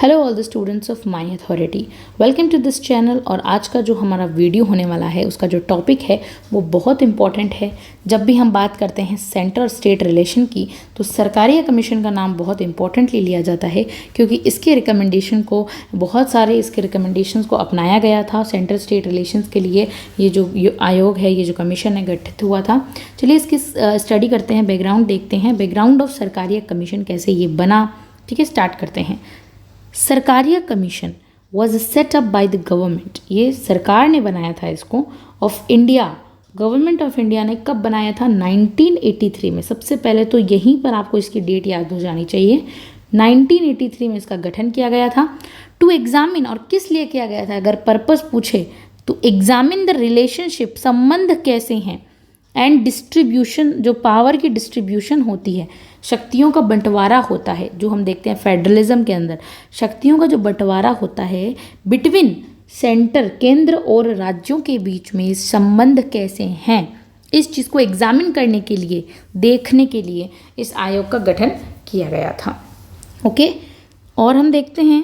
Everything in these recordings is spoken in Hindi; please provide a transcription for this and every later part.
Hello all the students of my authority, welcome to this channel. और आज का जो हमारा वीडियो होने वाला है उसका जो टॉपिक है वो बहुत इंपॉर्टेंट है। जब भी हम बात करते हैं सेंटर और स्टेट रिलेशन की तो सरकारिया कमीशन का नाम बहुत इंपॉर्टेंटली लिया जाता है, क्योंकि इसके रिकमेंडेशन को बहुत सारे इसके रिकमेंडेशंस को अपनाया गया था सेंटर स्टेट रिलेशंस के लिए। ये जो आयोग है, ये जो कमीशन है, गठित हुआ था। चलिए इसकी स्टडी करते हैं, बैकग्राउंड देखते हैं, बैकग्राउंड ऑफ सरकारिया कमीशन कैसे ये बना। ठीक है, स्टार्ट करते हैं। Sarkaria commission was set up by the government, ये सरकार ने बनाया था इसको, of India. Government of India ने कब बनाया था? 1983 में। सबसे पहले तो यहीं पर आपको इसकी डेट याद हो जानी चाहिए। 1983 में इसका गठन किया गया था। टू एग्जामिन, और किस लिए किया गया था अगर पर्पस पूछे तो एग्जामिन द रिलेशनशिप, संबंध कैसे हैं, एंड डिस्ट्रीब्यूशन, जो पावर की डिस्ट्रीब्यूशन होती है, शक्तियों का बंटवारा होता है, जो हम देखते हैं फेडरलिज्म के अंदर शक्तियों का जो बंटवारा होता है बिटवीन सेंटर, केंद्र और राज्यों के बीच में संबंध कैसे हैं, इस चीज़ को एग्जामिन करने के लिए, देखने के लिए इस आयोग का गठन किया गया था। ओके, और हम देखते हैं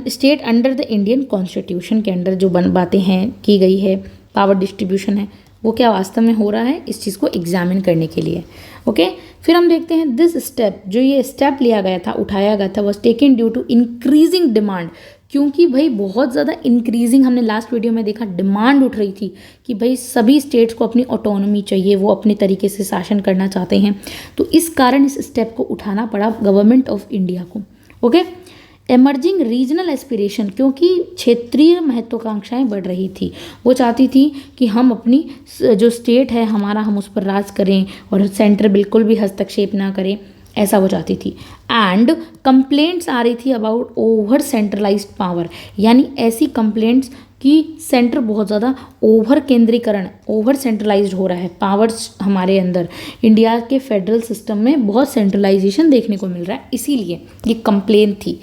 state under the Indian constitution के अंडर जो बातें हैं की गई है, पावर डिस्ट्रीब्यूशन है, वो क्या वास्तव में हो रहा है, इस चीज़ को एग्जामिन करने के लिए। ओके, फिर हम देखते हैं दिस स्टेप, जो ये स्टेप लिया गया था, उठाया गया था, was taken due to increasing demand. क्योंकि भाई बहुत ज़्यादा इंक्रीजिंग, हमने लास्ट वीडियो में देखा, डिमांड उठ रही थी कि भाई सभी स्टेट्स को अपनी ऑटोनॉमी चाहिए, वो अपने तरीके से शासन करना चाहते हैं, तो इस कारण इस स्टेप को उठाना पड़ा गवर्नमेंट ऑफ इंडिया को। ओके, एमर्जिंग रीजनल एस्पिरेशन, क्योंकि क्षेत्रीय महत्वाकांक्षाएं बढ़ रही थी, वो चाहती थी कि हम अपनी जो स्टेट है हमारा, हम उस पर राज करें और सेंटर बिल्कुल भी हस्तक्षेप ना करें, ऐसा वो चाहती थी। एंड कंप्लेंट्स आ रही थी अबाउट ओवर सेंट्रलाइज्ड पावर, यानी ऐसी कंप्लेंट्स कि सेंटर बहुत ज़्यादा ओवर केंद्रीकरण, ओवर सेंट्रलाइज्ड हो रहा है पावर्स हमारे अंदर। इंडिया के फेडरल सिस्टम में बहुत सेंट्रलाइजेशन देखने को मिल रहा है, इसीलिए ये कंप्लेन थी।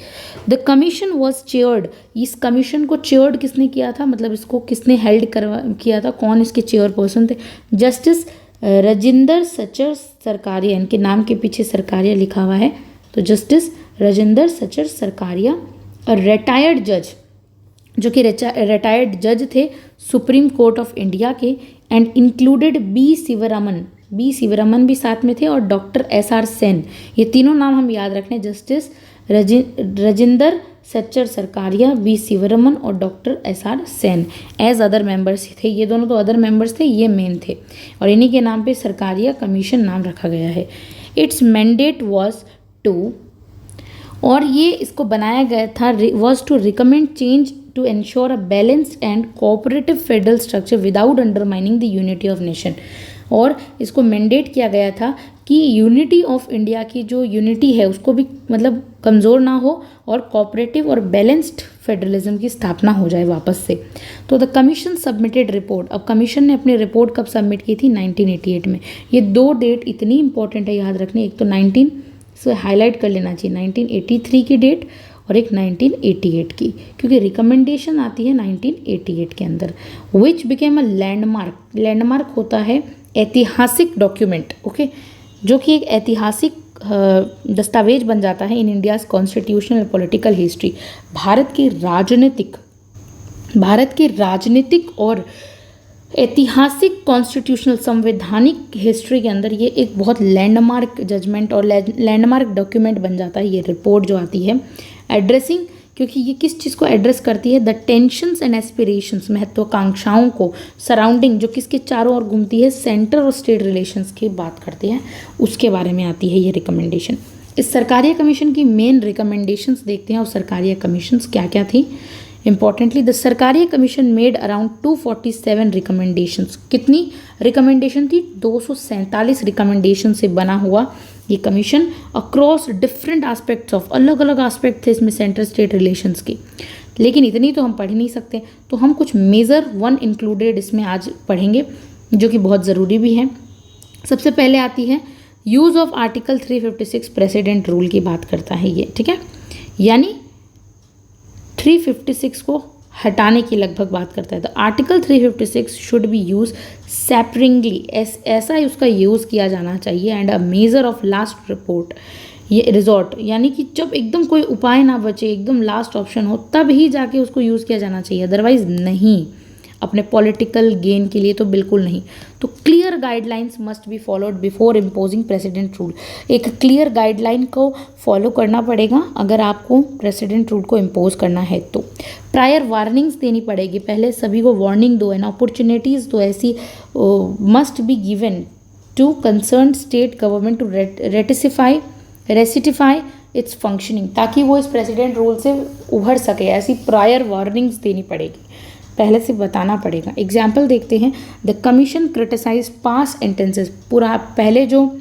द कमीशन वॉज चेयर्ड, इस कमीशन को चेयर्ड किसने किया था, मतलब इसको किसने हेल्ड किया था, कौन इसके चेयरपर्सन थे? जस्टिस राजेंद्र सचर सरकारिया, इनके नाम के पीछे सरकारिया लिखा हुआ है, तो जस्टिस राजेंद्र सचर सरकारिया, और रिटायर्ड जज, जो कि रिटायर्ड जज थे सुप्रीम कोर्ट ऑफ इंडिया के, एंड इंक्लूडेड बी शिवरमन भी साथ में थे, और डॉक्टर SR सेन। ये तीनों नाम हम याद रखने, जस्टिस राजेंद्र सच्चर सरकारिया, बी शिवरमन और doctor SR Sen as other members थे। ये दोनों तो अदर मेंबर्स थे, ये मेन थे, और इन्हीं के नाम पे सरकारिया कमीशन नाम रखा गया है। इट्स मैंडेट वॉज टू, और ये इसको बनाया गया था, was to recommend change to ensure a balanced and cooperative federal structure without undermining the unity of nation. और इसको मैंडेट किया गया था कि यूनिटी ऑफ इंडिया की जो यूनिटी है उसको भी मतलब कमज़ोर ना हो, और कोऑपरेटिव और बैलेंस्ड फेडरलिज्म की स्थापना हो जाए वापस से। तो द कमीशन सबमिटेड रिपोर्ट, अब कमीशन ने अपनी रिपोर्ट कब सबमिट की थी? 1988 में। ये दो डेट इतनी इंपॉर्टेंट है याद रखने, एक तो 19 से हाईलाइट कर लेना चाहिए, 1983 की डेट, और एक 1988 की, क्योंकि रिकमेंडेशन आती है 1988 के अंदर। Which became a landmark, landmark होता है ऐतिहासिक डॉक्यूमेंट, ओके, जो कि एक ऐतिहासिक दस्तावेज बन जाता है in India's constitutional political history. Bharat की राजनीतिक और ऐतिहासिक कॉन्स्टिट्यूशनल संवैधानिक हिस्ट्री के अंदर ये एक बहुत लैंडमार्क जजमेंट और लैंडमार्क डॉक्यूमेंट बन जाता है, ये रिपोर्ट जो आती है। एड्रेसिंग, क्योंकि ये किस चीज़ को एड्रेस करती है? द टेंशंस एंड एस्पिरेशंस, महत्वाकांक्षाओं को, सराउंडिंग, जो किसके चारों ओर घूमती है, सेंटर और स्टेट रिलेशंस की बात करती है, उसके बारे में आती है ये रिकमेंडेशन। इस सरकारिया कमीशन की मेन रिकमेंडेशंस देखते हैं, और सरकारिया कमीशंस क्या क्या थी। Importantly the Sarkaria commission made around 247 recommendations. कितनी रिकमेंडेशन थी? 247 रिकमेंडेशन से बना हुआ ये commission, across different aspects of, अलग अलग एस्पेक्ट थे इसमें सेंटर स्टेट रिलेशंस की। लेकिन इतनी तो हम पढ़ ही नहीं सकते, तो हम कुछ मेजर वन इंक्लूडेड इसमें आज पढ़ेंगे, जो कि बहुत ज़रूरी भी है। सबसे पहले आती है use of article 356 president rule की बात करता है ये, ठीक है, यानी 356 को हटाने की लगभग बात करता है। तो article 356 should be use separately, ऐसा ही उसका यूज़ किया जाना चाहिए, and a measure of last report ये रिजॉर्ट यानी कि जब एकदम कोई उपाय ना बचे, एकदम लास्ट ऑप्शन हो, तब ही जाके उसको यूज़ किया जाना चाहिए, अदरवाइज नहीं। अपने पॉलिटिकल गेन के लिए तो बिल्कुल नहीं। तो clear guidelines must be followed before imposing president rule. एक क्लियर गाइडलाइन को फॉलो करना पड़ेगा अगर आपको प्रेसिडेंट रूल को इम्पोज करना है तो। प्रायर वार्निंग्स देनी पड़ेगी, पहले सभी को वार्निंग दो, एंड अपॉर्चुनिटीज़ तो ऐसी must be given to concern state government to rectify its functioning, ताकि वो इस प्रेसिडेंट रूल से उभर सके। ऐसी प्रायर वार्निंग्स देनी पड़ेगी, पहले से बताना पड़ेगा। एग्जाम्पल देखते हैं, द कमीशन क्रिटिसाइज पास इंटेंसेस। पूरा पहले जो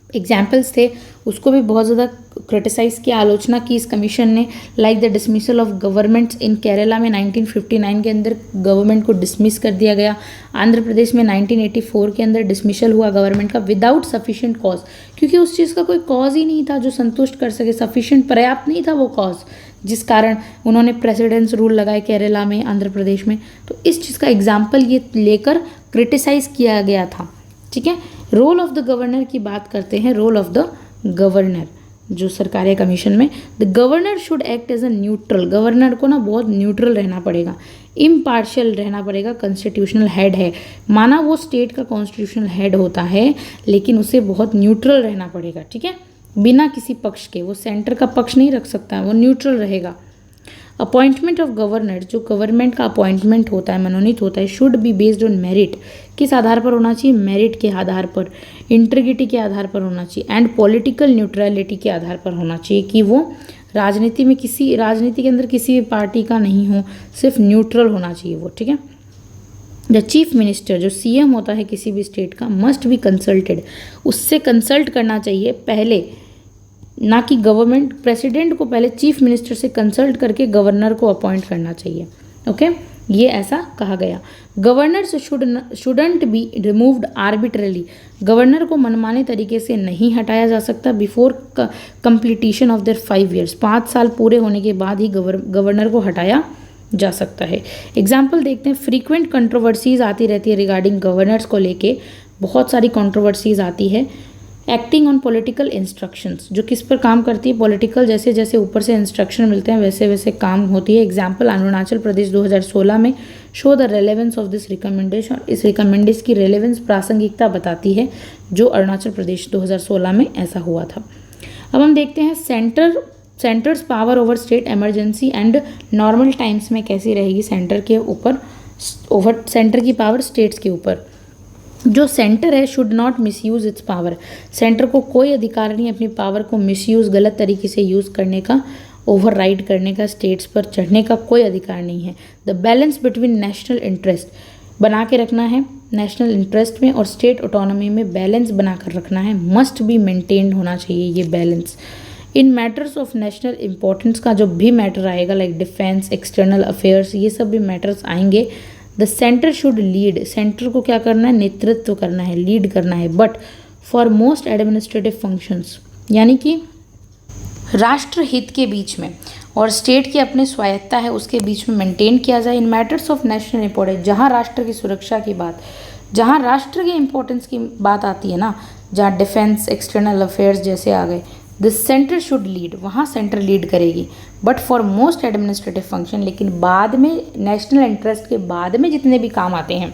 एग्जाम्पल्स थे उसको भी बहुत ज़्यादा क्रिटिसाइज़ की, आलोचना की इस कमीशन ने। Like the dismissal of governments इन केरला में 1959 के अंदर गवर्नमेंट को डिसमिस कर दिया गया। आंध्र प्रदेश में 1984 के अंदर डिसमिसल हुआ गवर्नमेंट का विदाउट सफिशिएंट कॉज, क्योंकि उस चीज़ का कोई कॉज ही नहीं था जो संतुष्ट कर सके, सफिशिएंट पर्याप्त नहीं था वो कॉज, जिस कारण उन्होंने प्रेसिडेंट्स रूल लगाए केरला में, आंध्र प्रदेश में। तो इस चीज़ का एग्जाम्पल ये लेकर क्रिटिसाइज़ किया गया था। ठीक है, रोल ऑफ द गवर्नर की बात करते हैं। रोल ऑफ द गवर्नर जो सरकारी कमीशन में, the governor should act as a neutral. Governor को ना बहुत न्यूट्रल रहना पड़ेगा, इम्पार्शियल रहना पड़ेगा। कॉन्स्टिट्यूशनल हेड है, माना वो स्टेट का कॉन्स्टिट्यूशनल हेड होता है, लेकिन उसे बहुत न्यूट्रल रहना पड़ेगा। ठीक है, बिना किसी पक्ष के, वो सेंटर का पक्ष नहीं रख सकता, वो न्यूट्रल रहेगा। अपॉइंटमेंट ऑफ गवर्नर, जो गवर्नमेंट का अपॉइंटमेंट होता है, मनोनीत होता है, should be based on merit. किस आधार पर होना चाहिए? मेरिट के आधार पर, इंटीग्रिटी के आधार पर होना चाहिए, एंड पॉलिटिकल न्यूट्रलिटी के आधार पर होना चाहिए, कि वो राजनीति के अंदर किसी भी पार्टी का नहीं हो, सिर्फ न्यूट्रल होना चाहिए वो। ठीक है, द चीफ मिनिस्टर जो सीएम होता है किसी भी स्टेट का, मस्ट बी कंसल्टेड, उससे कंसल्ट करना चाहिए पहले, ना कि गवर्नमेंट प्रेसिडेंट को पहले चीफ मिनिस्टर से कंसल्ट करके गवर्नर को अपॉइंट करना चाहिए। ओके, ये ऐसा कहा गया। Governors shouldn't be removed arbitrarily, governor को मनमाने तरीके से नहीं हटाया जा सकता before completion of their 5 years, 5 साल पूरे होने के बाद ही गवर्नर को हटाया जा सकता है। एग्जाम्पल देखते हैं, फ्रीक्वेंट कंट्रोवर्सीज आती रहती है रिगार्डिंग गवर्नर्स को लेके, बहुत सारी कंट्रोवर्सीज आती है। एक्टिंग ऑन पॉलिटिकल इंस्ट्रक्शंस, जो किस पर काम करती है? पॉलिटिकल, जैसे जैसे ऊपर से इंस्ट्रक्शन मिलते हैं वैसे वैसे काम होती है। एग्जाम्पल, अरुणाचल प्रदेश 2016 में, show the relevance of this recommendation, इस रिकमेंडेशन की रेलेवेंस, प्रासंगिकता बताती है, जो अरुणाचल प्रदेश 2016 में ऐसा हुआ था। अब हम देखते हैं centres power over state emergency and normal times में कैसी रहेगी सेंटर के ऊपर, ओवर सेंटर की पावर स्टेट्स के ऊपर। जो सेंटर है should not misuse it's power, centre को कोई अधिकार नहीं अपनी पावर को मिसयूज, गलत तरीके से यूज़ करने का, ओवरराइड करने का, स्टेट्स पर चढ़ने का कोई अधिकार नहीं है। The balance between national interest बना के रखना है, नेशनल इंटरेस्ट में और स्टेट ऑटोनॉमी में बैलेंस बना कर रखना है, मस्ट बी मेंटेन्ड होना चाहिए ये balance. In matters of national importance का जो भी मैटर आएगा, लाइक डिफेंस, एक्सटर्नल अफेयर्स, ये सब भी मैटर्स आएंगे। The centre should lead, centre को क्या करना है? नेतृत्व करना है, लीड करना है। But for most administrative functions, यानी कि राष्ट्र हित के बीच में और स्टेट की अपनी स्वायत्ता है उसके बीच में मेंटेन किया जाए। इन मैटर्स ऑफ नेशनल इंपॉर्टेंस, जहाँ राष्ट्र की सुरक्षा की बात, जहाँ राष्ट्र के इंपॉर्टेंस की बात आती है ना, जहाँ डिफेंस, एक्सटर्नल अफेयर्स जैसे आ गए, दिस सेंटर शुड लीड, वहाँ सेंटर लीड करेगी। But for most administrative function, लेकिन बाद में नेशनल इंटरेस्ट के बाद में जितने भी काम आते हैं,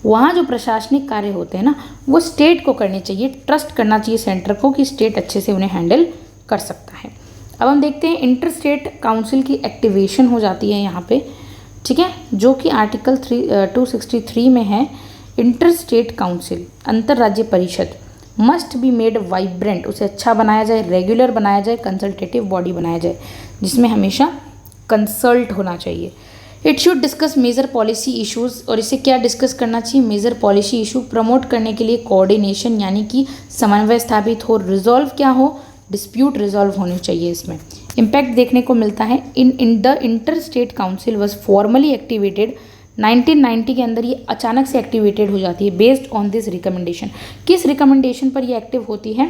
वहाँ जो प्रशासनिक कार्य होते हैं ना, वो स्टेट को करने चाहिए। ट्रस्ट करना चाहिए सेंटर को कि स्टेट अच्छे से उन्हें हैंडल कर सकता है। अब हम देखते हैं इंटर स्टेट काउंसिल की एक्टिवेशन हो जाती है यहाँ पे। ठीक है, जो कि आर्टिकल 263 में है। इंटर स्टेट काउंसिल, अंतर राज्य परिषद, मस्ट बी मेड वाइब्रेंट, उसे अच्छा बनाया जाए, रेगुलर बनाया जाए, कंसल्टेटिव बॉडी बनाया जाए, जिसमें हमेशा कंसल्ट होना चाहिए। It should discuss major policy issues, और इसे क्या डिस्कस करना चाहिए? मेजर पॉलिसी इशू प्रमोट करने के लिए कोऑर्डिनेशन, यानी कि समन्वय स्थापित हो, रिजॉल्व क्या हो? डिस्प्यूट रिजॉल्व होनी चाहिए इसमें। इम्पैक्ट देखने को मिलता है, in the inter state council was formally activated 1990 के अंदर, ये अचानक से एक्टिवेटेड हो जाती है बेस्ड ऑन दिस रिकमेंडेशन। किस रिकमेंडेशन पर ये एक्टिव होती है?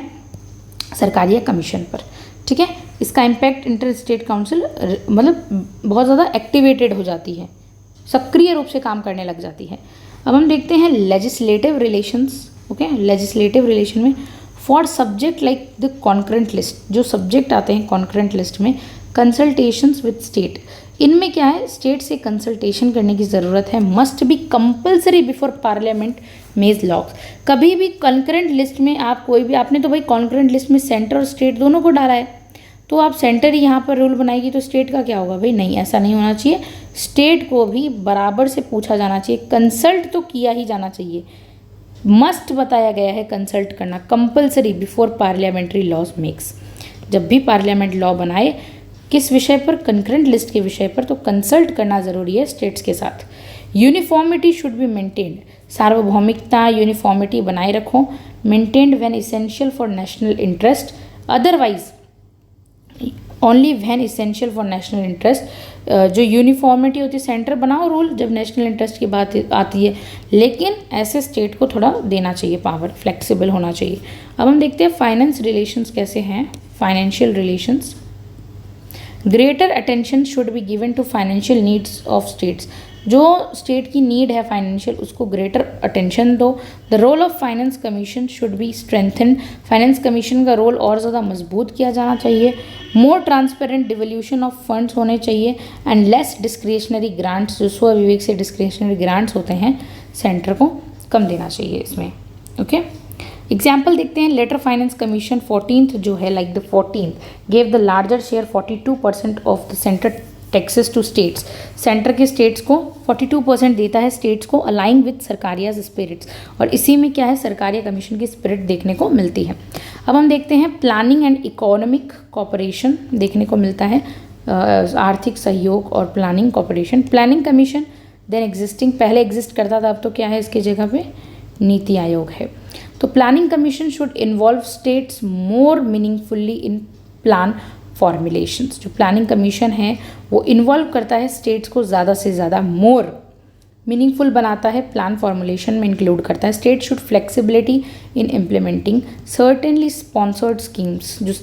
सरकारिया कमीशन पर। ठीक है, इसका इम्पैक्ट इंटर स्टेट काउंसिल मतलब बहुत ज़्यादा एक्टिवेटेड हो जाती है, सक्रिय रूप से काम करने लग जाती है। अब हम देखते हैं legislative relations. Okay, legislative relation में for subject like the concurrent list, जो सब्जेक्ट आते हैं कॉन्करेंट लिस्ट में, कंसल्टेशंस विद स्टेट, इनमें क्या है, स्टेट से कंसल्टेशन करने की ज़रूरत है। Must be compulsory before parliament मेज लॉस। कभी भी कंकरेंट लिस्ट में आप कोई भी, आपने तो भाई कंकरेंट लिस्ट में सेंटर और स्टेट दोनों को डाला है, तो आप सेंटर ही यहाँ पर रूल बनाएगी तो स्टेट का क्या होगा भाई? नहीं, ऐसा नहीं होना चाहिए। स्टेट को भी बराबर से पूछा जाना चाहिए, कंसल्ट तो किया ही जाना चाहिए। मस्ट बताया गया है कंसल्ट करना, compulsory before parliamentary laws makes. जब भी पार्लियामेंट लॉ बनाए किस विषय पर? कंकरेंट लिस्ट के विषय पर, तो कंसल्ट करना ज़रूरी है स्टेट्स के साथ। यूनिफॉर्मिटी शुड बी मेंटेन्ड, सार्वभौमिकता यूनिफॉर्मिटी बनाए रखो। Maintained when essential for national interest, otherwise only when essential for national interest. जो यूनिफॉर्मिटी होती है, सेंटर बनाओ रूल जब नेशनल इंटरेस्ट की बात आती है, लेकिन ऐसे स्टेट को थोड़ा देना चाहिए पावर, फ्लेक्सिबल होना चाहिए। अब हम देखते हैं फाइनेंस रिलेशंस कैसे हैं, financial relations. Greater attention should be given to financial needs of states, जो स्टेट की नीड है फाइनेंशियल, उसको ग्रेटर अटेंशन दो। The role of finance commission should be strengthen, finance commission का रोल और ज़्यादा मजबूत किया जाना चाहिए। More transparent devolution of funds होने चाहिए एंड लेस डिस्क्रिशनरी ग्रांट्स, जो स्व विवेक से डिस्क्रिशनरी ग्रांट्स होते हैं सेंटर को कम देना चाहिए इसमें। ओके, एग्जाम्पल देखते हैं। लेटर फाइनेंस कमीशन 14th जो है, like the 14th gave the larger share 42% of the centre taxes to states. Centre के स्टेट्स को 42% देता है स्टेट्स को, अलाइन विद सरकारियाज स्पिरिट्स, और इसी में क्या है, सरकारिया कमीशन की स्पिरिट देखने को मिलती है। अब हम देखते हैं प्लानिंग एंड इकोनॉमिक कॉपरेशन देखने को मिलता है, आर्थिक सहयोग और planning cooperation. Planning commission then existing, पहले एग्जिस्ट करता था, अब तो क्या है इसकी जगह पे नीति आयोग है। तो planning commission should involve states more meaningfully in plan formulations. जो प्लानिंग कमीशन है वो इन्वॉल्व करता है स्टेट्स को ज़्यादा से ज़्यादा, मोर मीनिंगफुल बनाता है, प्लान फॉर्मुलेशन में इंक्लूड करता है। State should flexibility in implementing certainly sponsored schemes, जो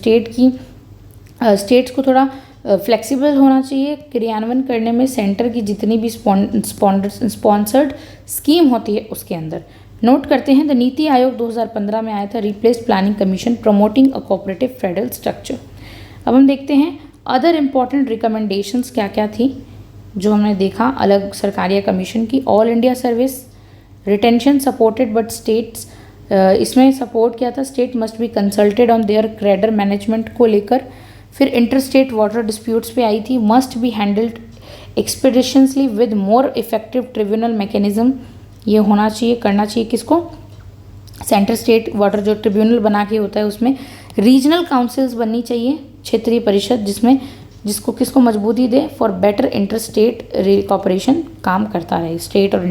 स्टेट्स को थोड़ा फ्लेक्सिबल होना चाहिए क्रियान्वयन करने में सेंटर की जितनी भी स्पॉन्सर्ड स्कीम होती है उसके अंदर। नोट करते हैं द नीति आयोग 2015 में आया था, replace planning commission, promoting a cooperative federal structure. अब हम देखते हैं अदर इम्पॉर्टेंट रिकमेंडेशंस क्या क्या थी जो हमने देखा अलग सरकारिया कमीशन की। All India service, retention supported but states, इसमें सपोर्ट किया था, state must be consulted on their credere management को लेकर। फिर इंटर स्टेट वाटर डिस्प्यूट्स पे आई थी, must be handled expeditiously with more effective tribunal mechanism, ये होना चाहिए, करना चाहिए किसको, सेंटर स्टेट वाटर जो ट्रिब्यूनल बना के होता है उसमें। रीजनल काउंसिल्स बननी चाहिए, क्षेत्रीय परिषद, जिसको किसको मजबूती दे for better inter state cooperation, काम करता रहे, स्टेट और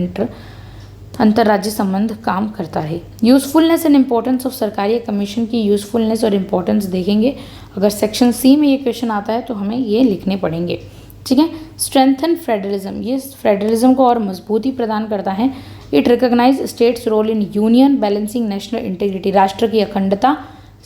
अंतर्राज्य संबंध काम करता रहे। Usefulness and importance of Sarkaria commission की यूजफुलनेस और इंपॉर्टेंस देखेंगे। अगर सेक्शन सी में ये क्वेश्चन आता है तो हमें ये लिखने पड़ेंगे, ठीक है। स्ट्रेंथन फेडरलिज्म, ये फेडरलिज्म को और मजबूती प्रदान करता है। It recognise states role in union balancing national integrity, राष्ट्र की अखंडता,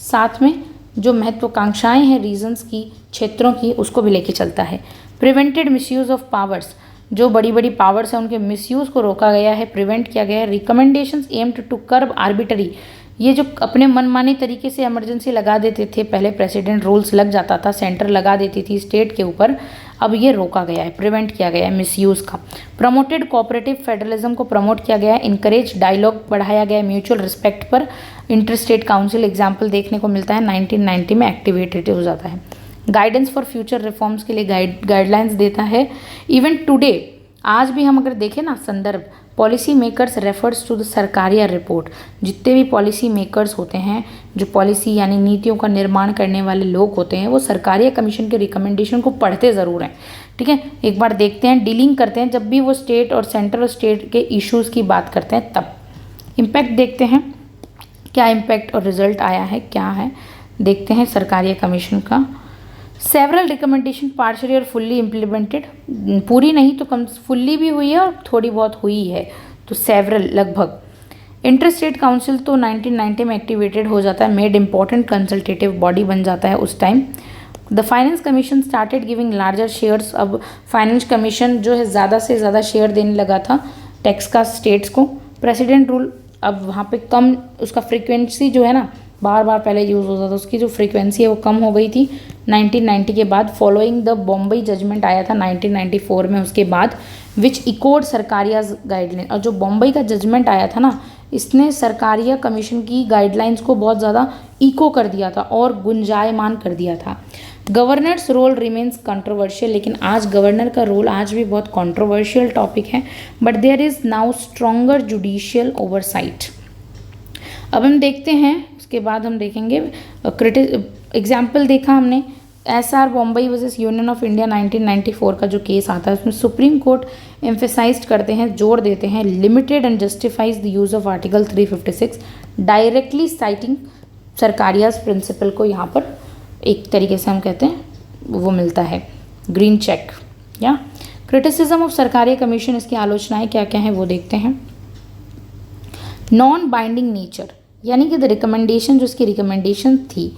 साथ में जो महत्वाकांक्षाएं हैं रीजन्स की, क्षेत्रों की, उसको भी लेके चलता है। प्रिवेंटेड मिसयूज ऑफ पावर्स, जो बड़ी बड़ी पावर्स हैं उनके मिसयूज को रोका गया है, प्रिवेंट किया गया है। Recommendations aimed to curb arbitrary, ये जो अपने मनमानी तरीके से इमरजेंसी लगा देते थे, पहले प्रेसिडेंट रूल्स लग जाता था, सेंटर लगा देती थी स्टेट के ऊपर, अब ये रोका गया है, प्रिवेंट किया गया है मिसयूज का। प्रमोटेड कोऑपरेटिव फेडरलिज्म को प्रमोट किया गया है। इनकरेज डायलॉग बढ़ाया गया है म्यूचुअल रिस्पेक्ट पर। इंटर स्टेट काउंसिल एग्जाम्पल देखने को मिलता है 1990 में एक्टिवेटेड हो जाता है। गाइडेंस फॉर फ्यूचर रिफॉर्म्स के लिए गाइडलाइंस देता है। इवन टुडे, आज भी हम अगर देखें ना संदर्भ, policy makers refers to the Sarkaria report, जितने भी पॉलिसी मेकर्स होते हैं, जो पॉलिसी यानी नीतियों का निर्माण करने वाले लोग होते हैं, वो सरकारिया कमीशन के रिकमेंडेशन को पढ़ते ज़रूर हैं, ठीक है। एक बार देखते हैं, डीलिंग करते हैं जब भी वो स्टेट और सेंटर और स्टेट के इश्यूज़ की बात करते हैं तब। इम्पैक्ट देखते हैं, क्या इम्पैक्ट और रिजल्ट आया है, क्या है, देखते हैं सरकारिया कमीशन का। सेवरल रिकमेंडेशन पार्शली और फुल्ली इम्प्लीमेंटेड, पूरी नहीं तो कम फुल्ली भी हुई है और थोड़ी बहुत हुई है, तो सेवरल लगभग। इंटर स्टेट काउंसिल तो 1990 में एक्टिवेटेड हो जाता है, मेड इंपॉर्टेंट कंसल्टेटिव बॉडी बन जाता है उस time. The finance commission started giving larger shares, अब फाइनेंस कमीशन जो है ज़्यादा से ज़्यादा शेयर देने लगा था टैक्स का स्टेट्स को। प्रेसिडेंट रूल, अब वहाँ पे कम, उसका फ्रीक्वेंसी जो है ना बार बार पहले यूज़ होता था, उसकी जो फ्रीक्वेंसी है वो कम हो गई थी 1990 के बाद, फॉलोइंग द बॉम्बई जजमेंट आया था 1994 में उसके बाद, विच इकोड सरकारियाज गाइडलाइन। और जो बॉम्बई का जजमेंट आया था ना, इसने सरकारिया कमीशन की गाइडलाइंस को बहुत ज़्यादा इको कर दिया था और गुंजायमान कर दिया था। गवर्नर्स रोल रिमेन्स कंट्रोवर्शियल, लेकिन आज गवर्नर का रोल आज भी बहुत कंट्रोवर्शियल टॉपिक है, but there is now stronger judicial oversight. अब हम देखते हैं, उसके बाद हम देखेंगे एग्जाम्पल देखा हमने SR Bommai versus union of India 1994 का जो केस आता है, उसमें सुप्रीम कोर्ट एम्फेसाइज करते हैं, जोर देते हैं, limited and justifies the use of article 356, directly citing Sarkaria's principle को यहाँ पर एक तरीके से हम कहते हैं वो मिलता है ग्रीन चेक। या क्रिटिसिज्म ऑफ सरकारी कमीशन, इसकी आलोचनाएं क्या क्या हैं वो देखते हैं। नॉन बाइंडिंग नेचर, यानी कि द रिकमेंडेशन, जो इसकी रिकमेंडेशन थी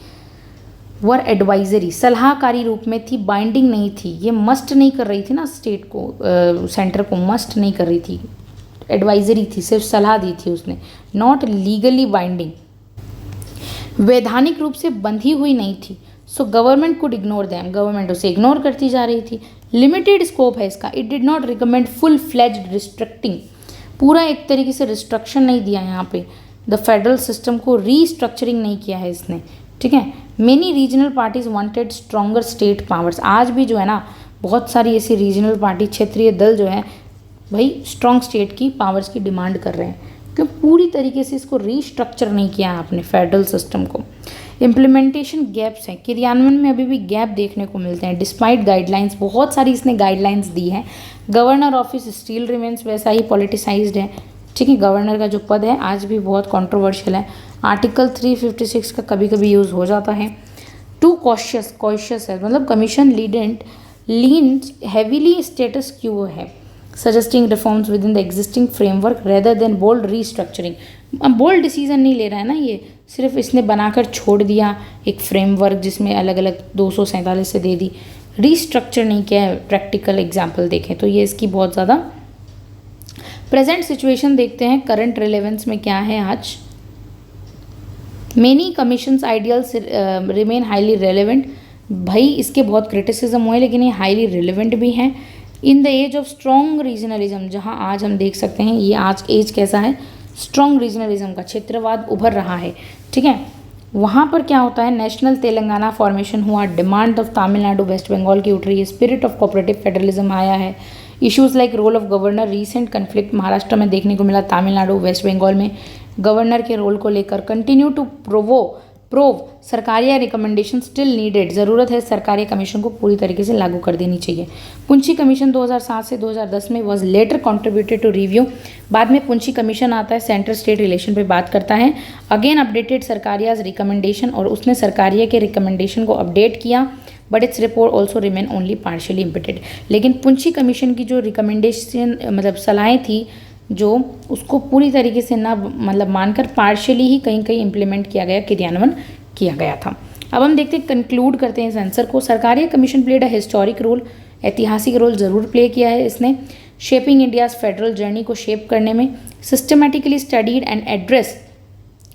वर एडवाइजरी, सलाहकारी रूप में थी, बाइंडिंग नहीं थी, ये मस्ट नहीं कर रही थी ना स्टेट को, सेंटर को मस्ट नहीं कर रही थी, एडवाइजरी थी, सिर्फ सलाह दी थी उसने, नॉट लीगली बाइंडिंग, वैधानिक रूप से बंधी हुई नहीं थी, so government could ignore them, government उसे इग्नोर करती जा रही थी। लिमिटेड स्कोप है इसका, it did not recommend full fledged restricting, पूरा एक तरीके से रिस्ट्रक्शन नहीं दिया यहाँ पे, द फेडरल सिस्टम को रीस्ट्रक्चरिंग नहीं किया है इसने, ठीक है। Many regional parties wanted stronger state powers, आज भी जो है ना बहुत सारी ऐसी रीजनल पार्टी, क्षेत्रीय दल जो है भाई स्ट्रॉन्ग स्टेट की पावर्स की डिमांड कर रहे हैं, क्योंकि पूरी तरीके से इसको रीस्ट्रक्चर नहीं किया है आपने फेडरल सिस्टम को। इम्प्लीमेंटेशन गैप्स हैं, क्रियान्वयन में अभी भी गैप देखने को मिलते हैं, डिस्पाइट गाइडलाइंस, बहुत सारी इसने गाइडलाइंस दी है। गवर्नर ऑफिस स्टिल रिमेन्स वैसा ही पॉलिटिसाइज्ड है, ठीक है। गवर्नर का जो पद है आज भी बहुत कंट्रोवर्शियल है। आर्टिकल 356 का कभी कभी यूज़ हो जाता है। टू कॉशियस है, मतलब commission lean heavily status quo है, suggesting reforms within the existing framework rather than bold restructuring. अब बोल्ड डिसीजन नहीं ले रहा है ना, ये सिर्फ इसने बनाकर छोड़ दिया एक फ्रेमवर्क जिसमें अलग अलग 247 से दे दी, रीस्ट्रक्चर नहीं किया है। प्रैक्टिकल एग्जाम्पल देखें तो ये इसकी बहुत ज़्यादा। प्रेजेंट सिचुएशन देखते हैं, करंट रिलेवेंस में क्या है आज। Many commissions ideals remain highly relevant, भाई इसके बहुत क्रिटिसिज्म हुए लेकिन ये हाईली रिलेवेंट भी हैं। In the age of strong regionalism, जहाँ आज हम देख सकते हैं ये आज एज कैसा है, स्ट्रॉन्ग रीजनलिज्म का, क्षेत्रवाद उभर रहा है, ठीक है। वहाँ पर क्या होता है, नेशनल तेलंगाना फॉर्मेशन हुआ, डिमांड ऑफ तमिलनाडु वेस्ट बंगाल की उठ रही है, स्पिरिट ऑफ कोऑपरेटिव फेडरलिज्म आया है। Issues like role of governor, recent conflict Maharashtra में देखने को मिला, तमिलनाडु वेस्ट बंगाल में गवर्नर के रोल को लेकर। Continue to prove Sarkaria recommendation still needed, ज़रूरत है सरकारी कमीशन को पूरी तरीके से लागू कर देनी चाहिए। पुंछी कमीशन 2007 से 2010 में was later contributed to review, बाद में पुंछी कमीशन आता है, सेंटर स्टेट रिलेशन पे बात करता है, अगेन अपडेटेड सरकारियाज रिकमेंडेशन, और उसने सरकारिया के रिकमेंडेशन को अपडेट किया, but its report also remain only partially implemented. लेकिन पुंछी कमीशन की जो रिकमेंडेशन मतलब सलाहें थी जो, उसको पूरी तरीके से ना मतलब मानकर पार्शियली ही कहीं कहीं इम्प्लीमेंट किया गया, क्रियान्वयन किया गया था। अब हम देखते हैं, कंक्लूड करते हैं इस आंसर को। सरकारी commission played a historic role, ऐतिहासिक रोल ज़रूर प्ले किया है इसने, शेपिंग इंडियाज़ फेडरल जर्नी को शेप करने में, systematically studied and address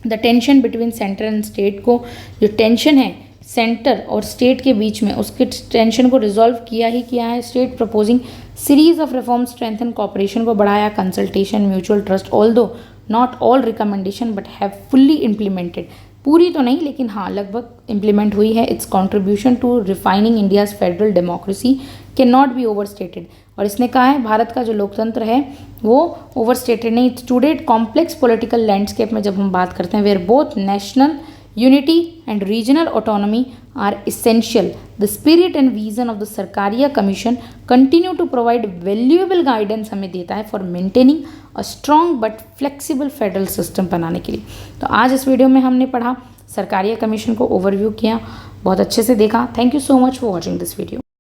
the tension between centre and state, को जो टेंशन है सेंटर और स्टेट के बीच में, उसके टेंशन को रिजॉल्व किया ही किया है। State proposing series of reform, strengthen cooperation को बढ़ाया, consultation, mutual trust, although not all recommendation but have fully implemented, पूरी तो नहीं लेकिन हाँ लगभग इम्प्लीमेंट हुई है। Its contribution to refining India's federal democracy can not be overstated, और इसने कहा है भारत का जो लोकतंत्र है वो ओवरस्टेटेड नहीं। टुडे कॉम्प्लेक्स पॉलिटिकल लैंडस्केप में जब हम बात करते हैं, where both national unity and regional autonomy are essential, the spirit and vision of the Sarkaria Commission continue to provide valuable guidance हमें देता है for maintaining a strong but flexible federal system बनाने के लिए। तो आज इस वीडियो में हमने पढ़ा सरकारिया कमीशन को, ओवरव्यू किया, बहुत अच्छे से देखा। Thank you so much for watching this video.